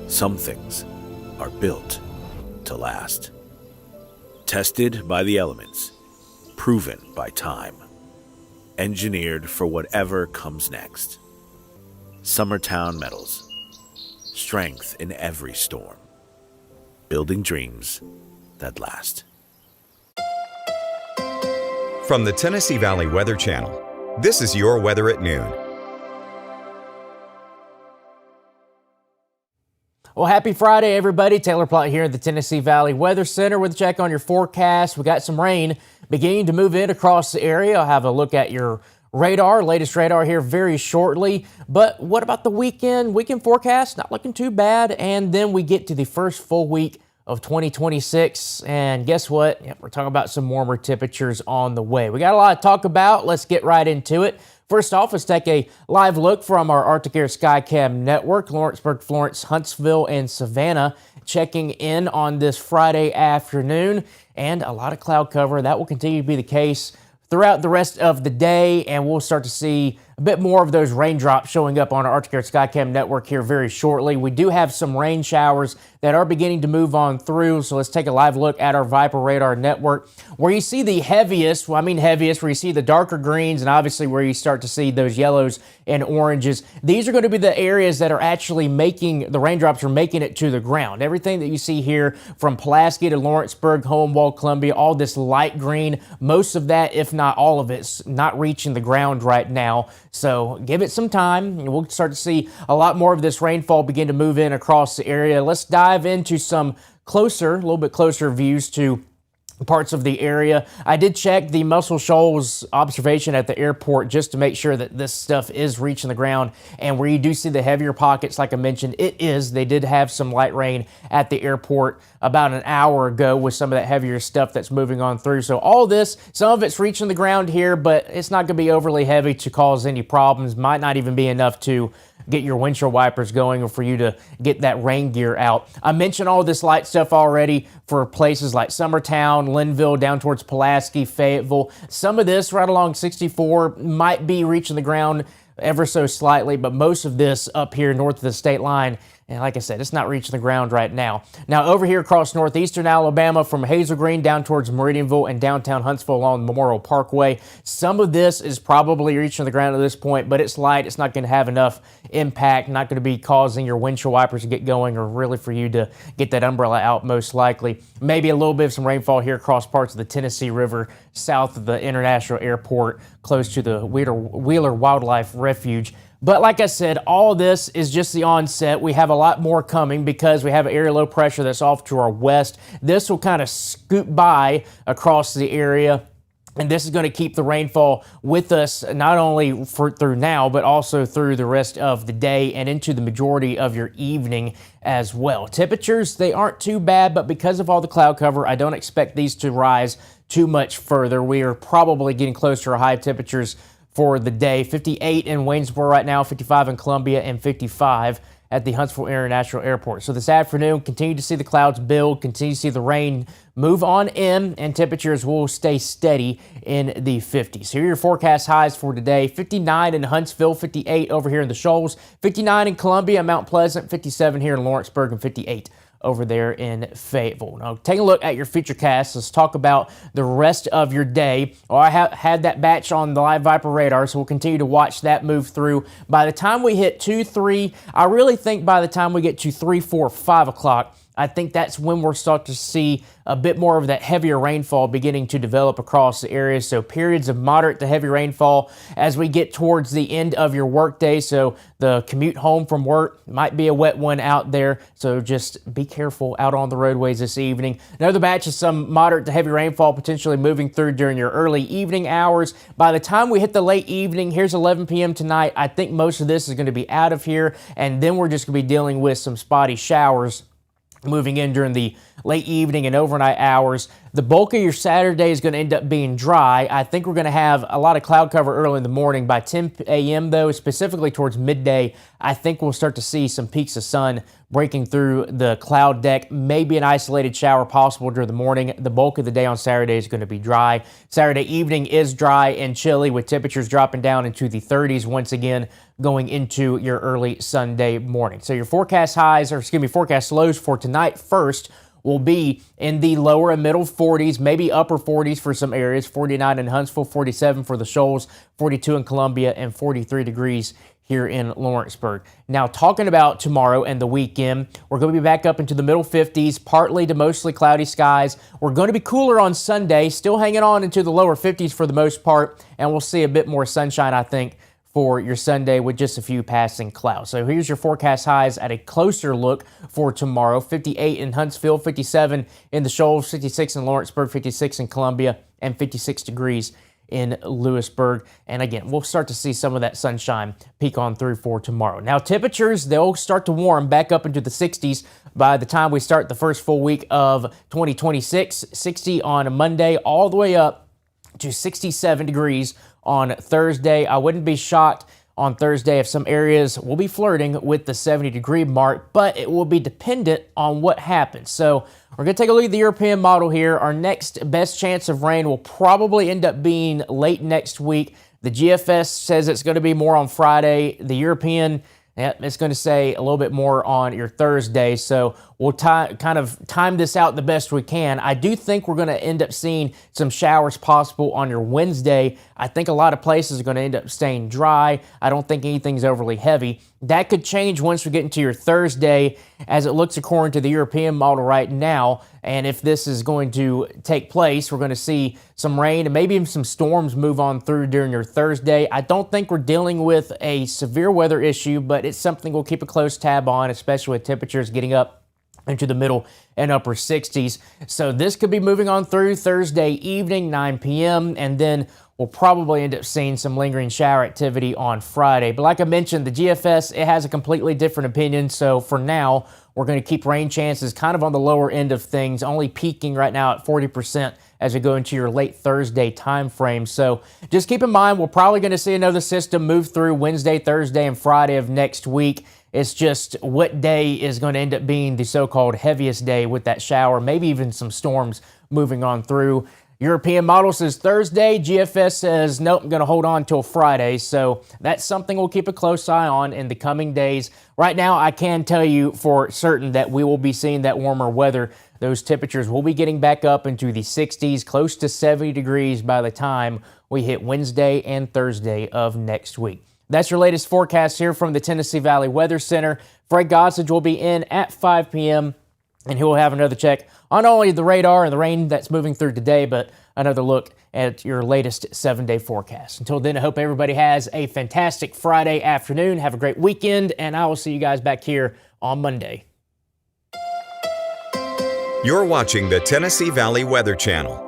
Some things are built to last. Tested by the elements, proven by time, engineered for whatever comes next. Summertown Metals. Strength in every storm. Building dreams that last. From the Tennessee Valley Weather Channel, this is your weather at noon. Well, happy Friday, everybody. Taylor Plott here at the Tennessee Valley Weather Center with a check on your forecast. We got some rain beginning to move in across the area. I'll have a look at your radar, latest radar here very shortly. But what about the weekend? Weekend forecast, not looking too bad. And then we get to the first full week of 2026. And guess what? Yep, we're talking about some warmer temperatures on the way. We got a lot to talk about. Let's get right into it. First off, let's take a live look from our Arctic Air Skycam network. Lawrenceburg, Florence, Huntsville, and Savannah checking in on this Friday afternoon. And a lot of cloud cover. That will continue to be the case throughout the rest of the day, and we'll start to see a bit more of those raindrops showing up on our Arctic Air Skycam network here very shortly. We do have some rain showers that are beginning to move on through, so let's take a live look at our Viper radar network. Where you see the heaviest, where you see the darker greens, and obviously where you start to see those yellows and oranges, these are going to be the areas that are actually the raindrops are making it to the ground. Everything that you see here from Pulaski to Lawrenceburg, Hohenwald, Columbia, all this light green, most of that, if not all of it's not reaching the ground right now. So give it some time, and we'll start to see a lot more of this rainfall begin to move in across the area. Let's dive into some a little bit closer views to parts of the area. I did check the Muscle Shoals observation at the airport just to make sure that this stuff is reaching the ground. And where you do see the heavier pockets, like I mentioned, they did have some light rain at the airport about an hour ago with some of that heavier stuff that's moving on through. So all this, some of it's reaching the ground here, but it's not going to be overly heavy to cause any problems. Might not even be enough to get your windshield wipers going or for you to get that rain gear out. I mentioned all this light stuff already for places like Summertown, Linville, down towards Pulaski, Fayetteville. Some of this right along 64 might be reaching the ground ever so slightly, but most of this up here north of the state line, and like I said, it's not reaching the ground right now. Now over here across northeastern Alabama from Hazel Green down towards Meridianville and downtown Huntsville along Memorial Parkway, some of this is probably reaching the ground at this point, but it's light. It's not going to have enough impact, not going to be causing your windshield wipers to get going or really for you to get that umbrella out most likely. Maybe a little bit of some rainfall here across parts of the Tennessee River south of the International Airport close to the Wheeler Wildlife Refuge. But like I said, all this is just the onset. We have a lot more coming because we have an area low pressure that's off to our west. This will kind of scoot by across the area, and this is going to keep the rainfall with us not only through now, but also through the rest of the day and into the majority of your evening as well. Temperatures, they aren't too bad, but because of all the cloud cover, I don't expect these to rise too much further. We are probably getting close to our high temperatures for the day. 58 in Waynesboro right now, 55 in Columbia, and 55 at the Huntsville International Airport. So this afternoon, continue to see the clouds build, continue to see the rain move on in, and temperatures will stay steady in the 50s. Here are your forecast highs for today. 59 in Huntsville, 58 over here in the Shoals, 59 in Columbia, Mount Pleasant, 57 here in Lawrenceburg, and 58 over there in Fayetteville. Now, take a look at your Futurecast. Let's talk about the rest of your day. Well, I had that batch on the live Viper radar, so we'll continue to watch that move through. By the time we hit 2, 3, I really think by the time we get to 3, 4, 5 o'clock, I think that's when we'll start to see a bit more of that heavier rainfall beginning to develop across the area. So periods of moderate to heavy rainfall as we get towards the end of your workday. So the commute home from work might be a wet one out there. So just be careful out on the roadways this evening. Another batch of some moderate to heavy rainfall potentially moving through during your early evening hours. By the time we hit the late evening, here's 11 p.m. tonight, I think most of this is going to be out of here. And then we're just going to be dealing with some spotty showers moving in during the late evening and overnight hours. The bulk of your Saturday is going to end up being dry. I think we're going to have a lot of cloud cover early in the morning. By 10 a.m., though, specifically towards midday, I think we'll start to see some peaks of sun breaking through the cloud deck. Maybe an isolated shower possible during the morning. The bulk of the day on Saturday is going to be dry. Saturday evening is dry and chilly, with temperatures dropping down into the 30s once again going into your early Sunday morning. So your forecast lows for tonight first will be in the lower and middle 40s, maybe upper 40s for some areas, 49 in Huntsville, 47 for the Shoals, 42 in Columbia, and 43 degrees here in Lawrenceburg. Now, talking about tomorrow and the weekend, we're going to be back up into the middle 50s, partly to mostly cloudy skies. We're going to be cooler on Sunday, still hanging on into the lower 50s for the most part, and we'll see a bit more sunshine, I think, for your Sunday with just a few passing clouds. So here's your forecast highs at a closer look for tomorrow. 58 in Huntsville, 57 in the Shoals, 56 in Lawrenceburg, 56 in Columbia, and 56 degrees in Lewisburg. And again, we'll start to see some of that sunshine peek on through for tomorrow. Now, temperatures, they'll start to warm back up into the 60s by the time we start the first full week of 2026. 60 on Monday, all the way up to 67 degrees on Thursday. I wouldn't be shocked on Thursday if some areas will be flirting with the 70-degree mark, but it will be dependent on what happens. So we're going to take a look at the European model here. Our next best chance of rain will probably end up being late next week. The GFS says it's going to be more on Friday. The European, it's going to say a little bit more on your Thursday. So we'll kind of time this out the best we can. I do think we're going to end up seeing some showers possible on your Wednesday. I think a lot of places are going to end up staying dry. I don't think anything's overly heavy. That could change once we get into your Thursday, as it looks according to the European model right now. And if this is going to take place, we're going to see some rain and maybe even some storms move on through during your Thursday. I don't think we're dealing with a severe weather issue, but it's something we'll keep a close tab on, especially with temperatures getting up into the middle and upper 60s. So this could be moving on through Thursday evening, 9 p.m., and then we'll probably end up seeing some lingering shower activity on Friday. But like I mentioned, the GFS, it has a completely different opinion. So for now, we're going to keep rain chances kind of on the lower end of things, only peaking right now at 40% as we go into your late Thursday time frame. So just keep in mind, we're probably going to see another system move through Wednesday, Thursday, and Friday of next week. It's just what day is going to end up being the so-called heaviest day with that shower, maybe even some storms moving on through. European model says Thursday. GFS says, nope, I'm going to hold on till Friday. So that's something we'll keep a close eye on in the coming days. Right now, I can tell you for certain that we will be seeing that warmer weather. Those temperatures will be getting back up into the 60s, close to 70 degrees by the time we hit Wednesday and Thursday of next week. That's your latest forecast here from the Tennessee Valley Weather Center. Fred Gossage will be in at 5 p.m., and he will have another check on not only the radar and the rain that's moving through today, but another look at your latest 7-day forecast. Until then, I hope everybody has a fantastic Friday afternoon. Have a great weekend, and I will see you guys back here on Monday. You're watching the Tennessee Valley Weather Channel.